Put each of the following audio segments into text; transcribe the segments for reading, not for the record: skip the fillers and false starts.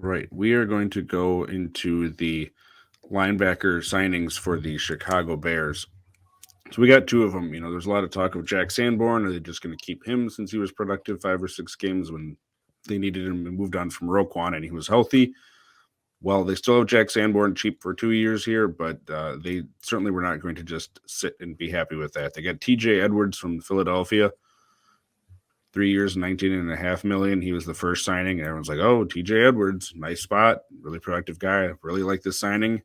Right. We are going to go into the linebacker signings for the Chicago Bears. So we got two of them. There's a lot of talk of Jack Sanborn. Are they just going to keep him since he was productive 5 or 6 games when they needed him and moved on from Roquan and he was healthy? Well, they still have Jack Sanborn cheap for 2 years here, but they certainly were not going to just sit and be happy with that. They got TJ Edwards from Philadelphia, 3 years, $19.5 million. He was the first signing, and everyone's like, oh, TJ Edwards, nice spot, really productive guy. Really like this signing.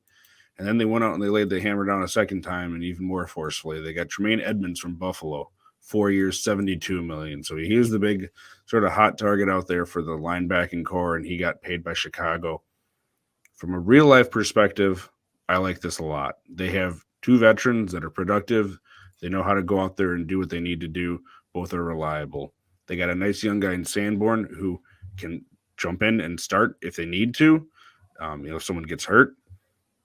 And then they went out and they laid the hammer down a second time, and even more forcefully. They got Tremaine Edmonds from Buffalo, 4 years, $72 million. So he was the big sort of hot target out there for the linebacking core, and he got paid by Chicago. From a real-life perspective, I like this a lot. They have two veterans that are productive. They know how to go out there and do what they need to do. Both are reliable. They got a nice young guy in Sanborn who can jump in and start if they need to. If someone gets hurt,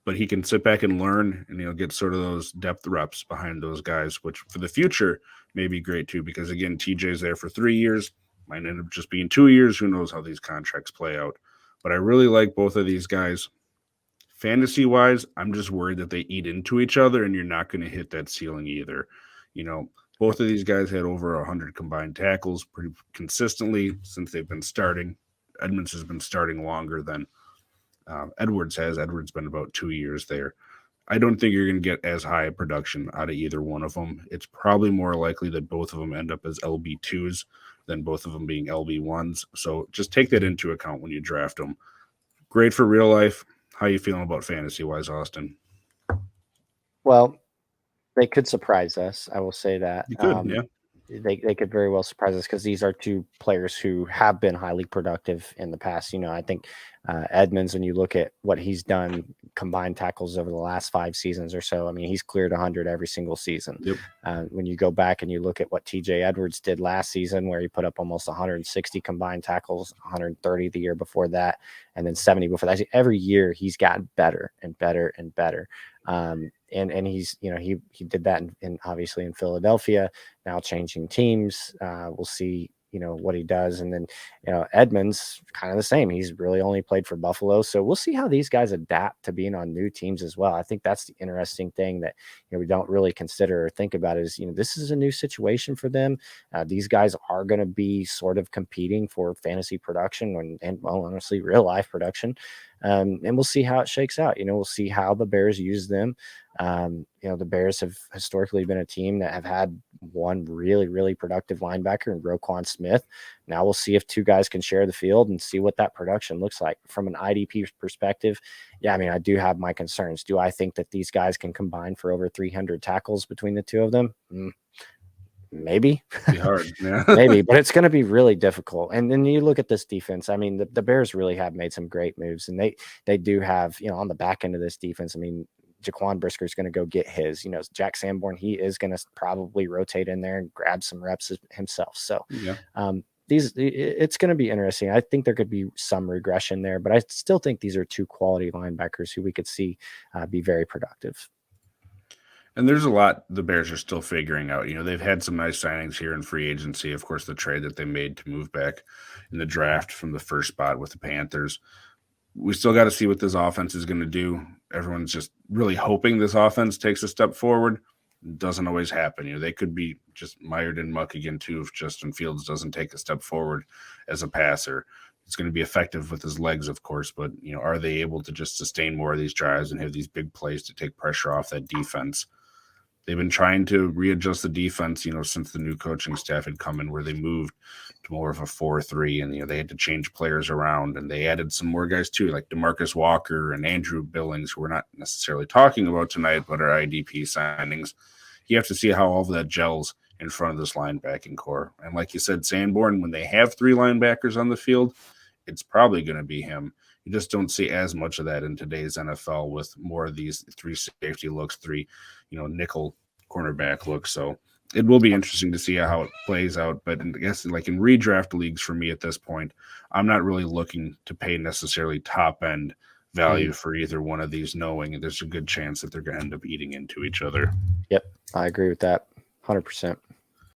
but he can sit back and learn and get sort of those depth reps behind those guys, which for the future may be great too, because again, TJ's there for 3 years, might end up just being 2 years. Who knows how these contracts play out? But I really like both of these guys. Fantasy-wise, I'm just worried that they eat into each other and you're not going to hit that ceiling either. Both of these guys had over 100 combined tackles pretty consistently since they've been starting. Edmonds has been starting longer than Edwards has. Edwards been about 2 years there. I don't think you're going to get as high a production out of either one of them. It's probably more likely that both of them end up as LB2s than both of them being LB1s. So just take that into account when you draft them. Great for real life. How you feeling about fantasy-wise, Austin? Well, they could surprise us. I will say that. You could, yeah. They could very well surprise us because these are two players who have been highly productive in the past. I think Edmonds, when you look at what he's done, combined tackles over the last 5 seasons or so, I mean, he's cleared 100 every single season. Yep. When you go back and you look at what TJ Edwards did last season, where he put up almost 160 combined tackles, 130 the year before that, and then 70 before that. Every year he's gotten better and better and better. And he's, he did that in obviously in Philadelphia, now changing teams. We'll see, what he does. And then, Edmonds kind of the same. He's really only played for Buffalo. So we'll see how these guys adapt to being on new teams as well. I think that's the interesting thing that, we don't really consider or think about is, this is a new situation for them. These guys are going to be sort of competing for fantasy production and honestly, real life production. And we'll see how it shakes out. We'll see how the Bears use them. The Bears have historically been a team that have had one really, really productive linebacker in Roquan Smith. Now we'll see if two guys can share the field and see what that production looks like. From an IDP perspective, yeah, I mean, I do have my concerns. Do I think that these guys can combine for over 300 tackles between the two of them? Maybe. Be hard, yeah. Maybe, but it's going to be really difficult. And then you look at this defense. I mean, the Bears really have made some great moves, and they do have, on the back end of this defense. I mean, Jaquan Brisker is going to go get his. Jack Sanborn, he is going to probably rotate in there and grab some reps himself. So, yeah. It's going to be interesting. I think there could be some regression there, but I still think these are two quality linebackers who we could see be very productive. And there's a lot the Bears are still figuring out. They've had some nice signings here in free agency. Of course, the trade that they made to move back in the draft from the first spot with the Panthers. We still got to see what this offense is going to do. Everyone's just really hoping this offense takes a step forward. It doesn't always happen. They could be just mired in muck again, too, if Justin Fields doesn't take a step forward as a passer. It's going to be effective with his legs, of course, but, are they able to just sustain more of these drives and have these big plays to take pressure off that defense? They've been trying to readjust the defense, since the new coaching staff had come in, where they moved to more of a 4-3, and they had to change players around, and they added some more guys too, like DeMarcus Walker and Andrew Billings, who we're not necessarily talking about tonight, but are IDP signings. You have to see how all of that gels in front of this linebacking core. And like you said, Sanborn, when they have 3 linebackers on the field, it's probably going to be him. You just don't see as much of that in today's NFL with more of these 3 safety looks, 3, nickel cornerback looks. So it will be interesting to see how it plays out. But I guess like in redraft leagues for me at this point, I'm not really looking to pay necessarily top end value for either one of these, knowing there's a good chance that they're going to end up eating into each other. Yep, I agree with that 100%.